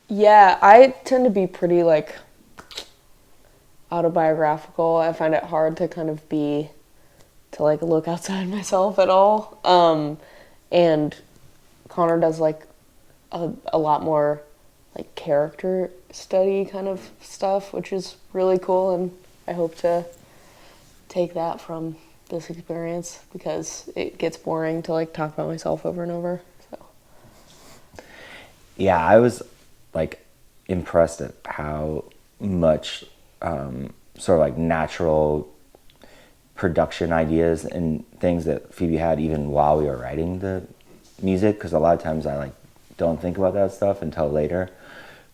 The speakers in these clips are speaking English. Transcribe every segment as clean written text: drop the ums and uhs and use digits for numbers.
Yeah, I tend to be pretty like autobiographical. I find it hard to kind of be to like look outside myself at all. And Connor does like a lot more like character study kind of stuff, which is really cool. And I hope to take that from this experience because it gets boring to like talk about myself over and over. So Yeah, I was like impressed at how much sort of like natural production ideas and things that Phoebe had even while we were writing the music, because a lot of times I like don't think about that stuff until later,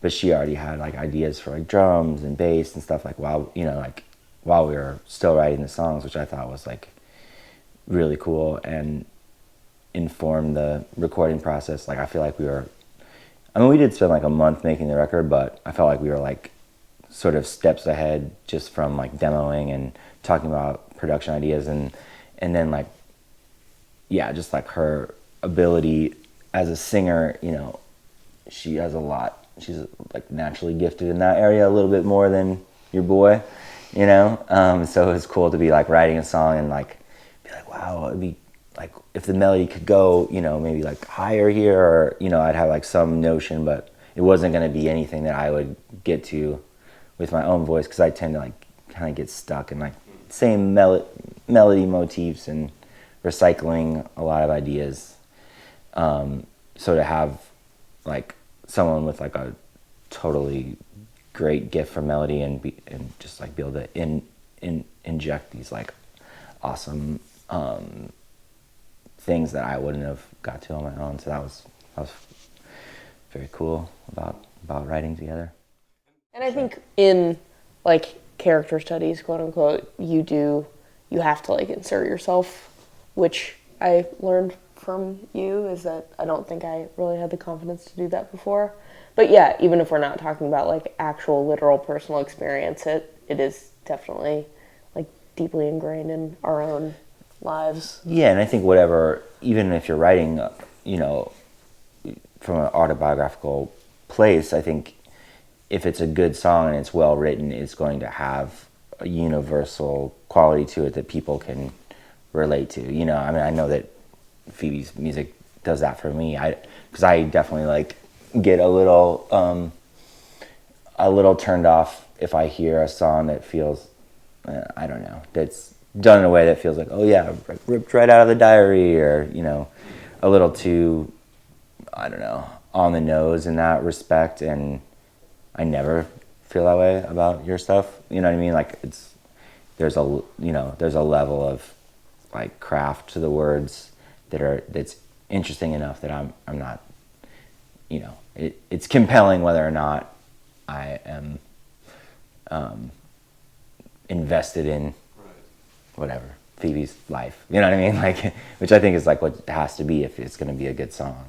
but she already had like ideas for like drums and bass and stuff like while like while we were still writing the songs, which I thought was like really cool and informed the recording process. Like I feel like we did spend like a month making the record, but I felt like we were like sort of steps ahead just from like demoing and talking about production ideas, and then like yeah, just like her ability as a singer, she has a lot. She's like naturally gifted in that area a little bit more than your boy, so it was cool to be like writing a song and like be like, wow, it'd be like if the melody could go, maybe like higher here, or I'd have like some notion, but it wasn't going to be anything that I would get to with my own voice, because I tend to like kind of get stuck in like same melody motifs and recycling a lot of ideas. So to have like someone with like a totally great gift for melody and just like be able to inject these like awesome things that I wouldn't have got to on my own. So that was very cool about writing together. and I think in like character studies, quote unquote, you have to like insert yourself, which I learned from you is that I don't think I really had the confidence to do that before. But yeah, even if we're not talking about like actual literal personal experience, it is definitely like deeply ingrained in our own lives. Yeah, and I think whatever, even if you're writing, from an autobiographical place, I think if it's a good song and it's well written, it's going to have a universal quality to it that people can relate to. I mean, I know that Phoebe's music does that for me. Because I definitely like get a little turned off if I hear a song that feels, I don't know, that's done in a way that feels like, oh yeah, ripped right out of the diary, or a little too, I don't know, on the nose in that respect. And I never feel that way about your stuff. You know what I mean? Like there's a level of like craft to the words that's interesting enough that I'm not, it's compelling whether or not I am invested in whatever Phoebe's life. You know what I mean? Like, which I think is like what it has to be if it's going to be a good song.